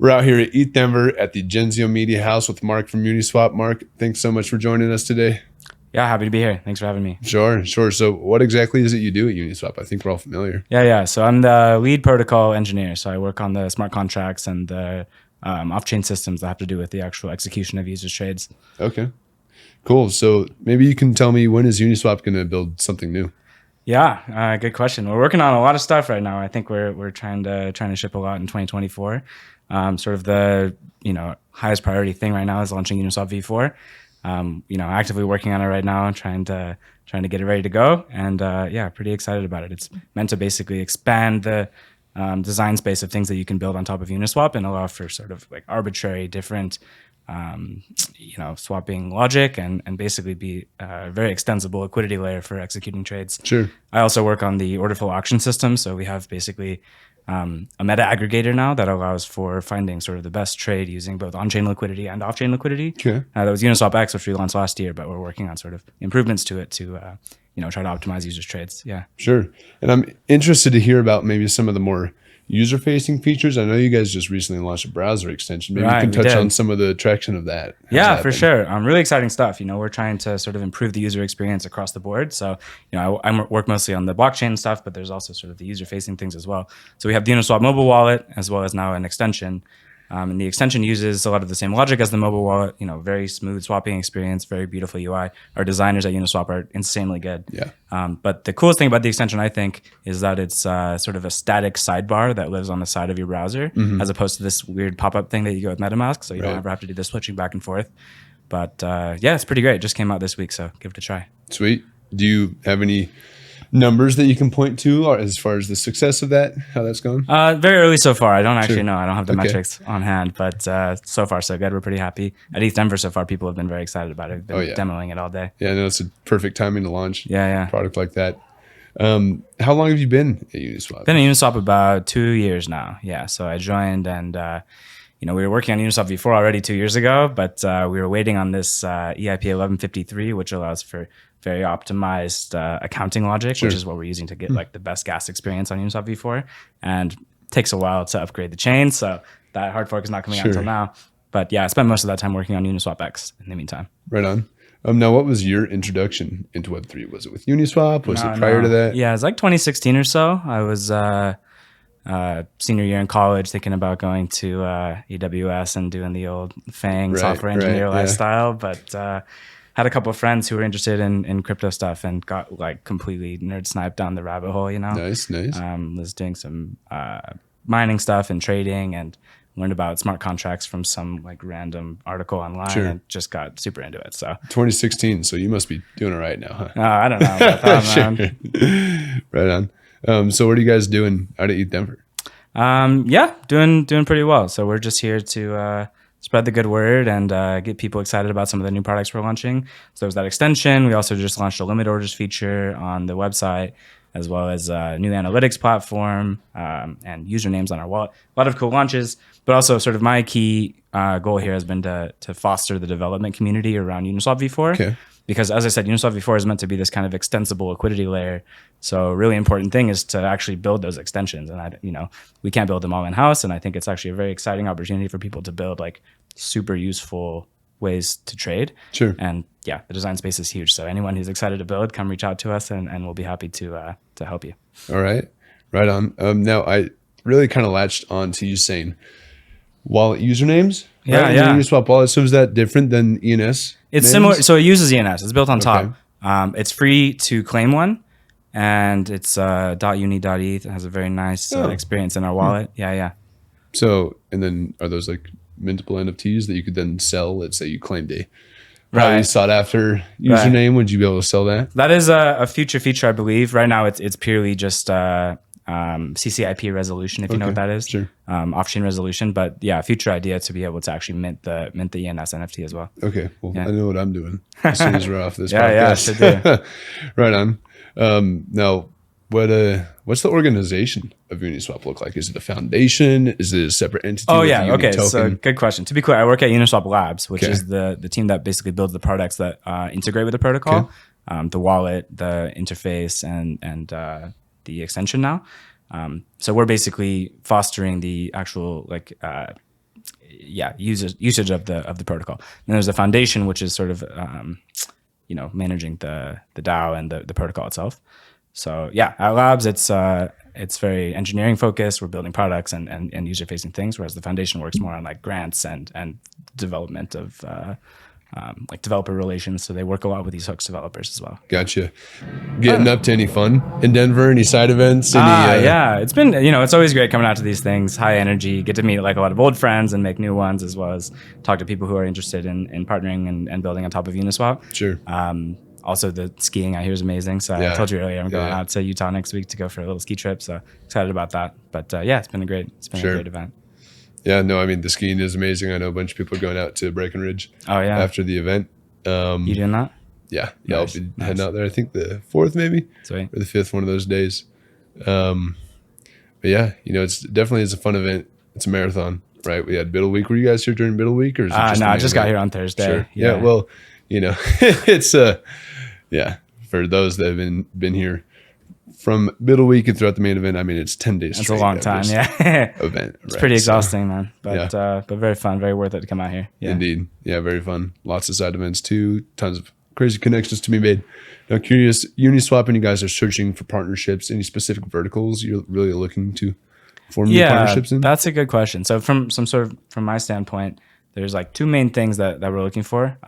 We're out here at ETH Denver at the Genzio Media House with Mark from Uniswap. Mark, thanks so much for joining us today. Yeah, happy to be here. Thanks for having me. Sure. So what exactly is it you do at Uniswap? I think we're all familiar. Yeah. So I'm the lead protocol engineer. So I work on the smart contracts and the off-chain systems that have to do with the actual execution of users' trades. Okay, cool. So maybe you can tell me, when is Uniswap going to build something new? Yeah, good question. We're working on a lot of stuff right now. I think we're trying to ship a lot in 2024. Sort of the highest priority thing right now is launching Uniswap V4. Actively working on it right now, trying to get it ready to go, and pretty excited about it. It's meant to basically expand the design space of things that you can build on top of Uniswap and allow for sort of like arbitrary different swapping logic and basically be a very extensible liquidity layer for executing trades. Sure. I also work on the order flow auction system, so we have basically a meta aggregator now that allows for finding sort of the best trade using both on-chain liquidity and off-chain liquidity. Okay. That was Uniswap X, which we launched last year, but we're working on sort of improvements to it to try to optimize users' trades. Yeah. Sure. And I'm interested to hear about maybe some of the more user-facing features. I know you guys just recently launched a browser extension. Maybe you can touch on some of the traction of that. Yeah, for sure. Really exciting stuff. We're trying to sort of improve the user experience across the board. So, I work mostly on the blockchain stuff, but there's also sort of the user-facing things as well. So we have the Uniswap mobile wallet, as well as now an extension. And the extension uses a lot of the same logic as the mobile wallet, very smooth swapping experience, very beautiful UI. Our designers at Uniswap are insanely good. Yeah. But the coolest thing about the extension, I think, is that it's sort of a static sidebar that lives on the side of your browser, as opposed to this weird pop-up thing that you get with MetaMask. So you don't ever have to do the switching back and forth. But it's pretty great. It just came out this week, so give it a try. Sweet. Do you have any numbers that you can point to, or as far as the success of that, how that's gone? Very early so far. I don't actually know. I don't have the metrics on hand, but so far so good. We're pretty happy. At ETH Denver so far, people have been very excited about it. They've been demoing it all day. Yeah, I know it's a perfect timing to launch a product like that. How long have you been at Uniswap? Been at Uniswap about 2 years now. Yeah, so I joined and we were working on Uniswap V4 already 2 years ago, but we were waiting on this EIP 1153, which allows for very optimized accounting logic, which is what we're using to get like the best gas experience on Uniswap V4, and takes a while to upgrade the chain. So that hard fork is not coming out until now. But yeah, I spent most of that time working on Uniswap X in the meantime. Right on. Now, what was your introduction into Web3? Was it with Uniswap? Was it prior to that? Yeah, it was like 2016 or so. I was senior year in college, thinking about going to AWS and doing the old FANG software engineer lifestyle, but had a couple of friends who were interested in crypto stuff and got like completely nerd sniped down the rabbit hole. Nice. Was doing some mining stuff and trading, and learned about smart contracts from some like random article online, and just got super into it. So 2016, so you must be doing it right now, huh? I don't know about that, Right on. So what are you guys doing out at ETH Denver? Doing pretty well. So we're just here to spread the good word and get people excited about some of the new products we're launching. So there's that extension. We also just launched a limit orders feature on the website, as well as a new analytics platform and usernames on our wallet. A lot of cool launches, but also sort of my key goal here has been to foster the development community around Uniswap V4. Okay. Because as I said, Uniswap V4 is meant to be this kind of extensible liquidity layer. So a really important thing is to actually build those extensions. And we can't build them all in-house. And I think it's actually a very exciting opportunity for people to build like super useful ways to trade. Sure. And the design space is huge. So anyone who's excited to build, come reach out to us and we'll be happy to help you. All right. Right on. Now I really kind of latched on to you saying wallet usernames. Right? Yeah. Uniswap wallet. So is that different than ENS? It's names? similar. So it uses ENS. It's built on top. It's free to claim one, and it's .uni.eth. It has a very nice experience in our wallet. Yeah. So, and then are those like mintable NFTs that you could then sell? Let's say you claimed a highly sought after username. Would you be able to sell that? That is a future feature, I believe. Right now, it's purely just CCIP resolution, if you know what that is. Sure. Off-chain resolution, but future idea to be able to actually mint the ENS NFT as well. Okay, well, I know what I'm doing as soon as we're off this podcast. Yeah, should do. Right on. Now, what's the organization of Uniswap look like? Is it a foundation? Is it a separate entity? Okay. So good question. To be clear, I work at Uniswap Labs, which is the team that basically builds the products that integrate with the protocol, the wallet, the interface, and the extension now. So we're basically fostering the actual usage of the protocol. And there's the foundation, which is sort of managing the DAO and the protocol itself. So yeah, at Labs, it's very engineering focused. We're building products and user facing things, whereas the foundation works more on like grants and development of like developer relations. So they work a lot with these Hooks developers as well. Gotcha. Getting up to any fun in Denver? Any side events? Yeah, it's been, it's always great coming out to these things, high energy, get to meet like a lot of old friends and make new ones, as well as talk to people who are interested in partnering and building on top of Uniswap. Sure. Also the skiing I hear is amazing. So I told you earlier, I'm going out to Utah next week to go for a little ski trip. So excited about that. But it's been a great event. Yeah, no, I mean, the skiing is amazing. I know a bunch of people are going out to Breckenridge after the event. You doing that? Yeah. Nice. I'll be heading out there. I think the 4th maybe. Sweet. Or the 5th, one of those days. But yeah, it's definitely is a fun event. It's a marathon, right? We had Middle Week. Were you guys here during Middle Week? Or is it just no, I just got here on Thursday. Sure. Yeah, well, it's for those that have been here from Middle Week and throughout the main event, I mean, it's 10 days. It's a long time, event. It's pretty exhausting, man. But very fun, very worth it to come out here. Yeah. Indeed. Yeah, very fun. Lots of side events too. Tons of crazy connections to be made. Now, curious, Uniswap and you guys are searching for partnerships. Any specific verticals you're really looking to form new partnerships in? That's a good question. So from my standpoint, there's like two main things that we're looking for.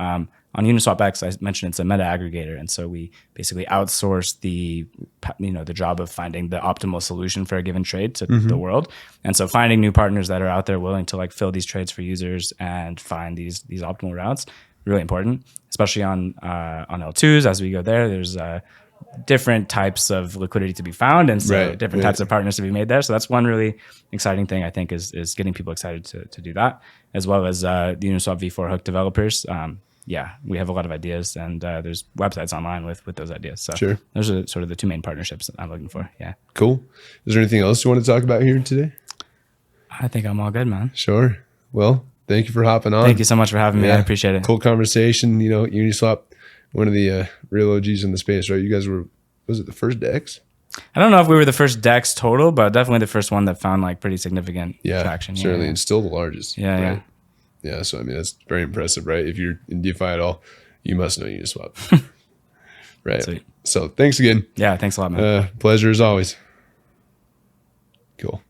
On Uniswap X, I mentioned it's a meta aggregator, and so we basically outsource the job of finding the optimal solution for a given trade to the world. And so finding new partners that are out there willing to like fill these trades for users and find these optimal routes, really important, especially on L2s. As we go there, there's different types of liquidity to be found, and so different types of partners to be made there. So that's one really exciting thing I think is getting people excited to do that, as well as the Uniswap V4 Hook developers. We have a lot of ideas, and there's websites online with those ideas. So those are sort of the two main partnerships that I'm looking for. Yeah. Cool. Is there anything else you want to talk about here today? I think I'm all good, man. Sure. Well, thank you for hopping on. Thank you so much for having me. I appreciate it. Cool conversation. Uniswap, one of the real OGs in the space, right? You guys was it the first DEX? I don't know if we were the first DEX total, but definitely the first one that found like pretty significant traction. Certainly, and still the largest. Yeah. Yeah, so I mean, that's very impressive, right? If you're in DeFi at all, you must know Uniswap. Right. Sweet. So thanks again. Yeah, thanks a lot, man. Pleasure as always. Cool.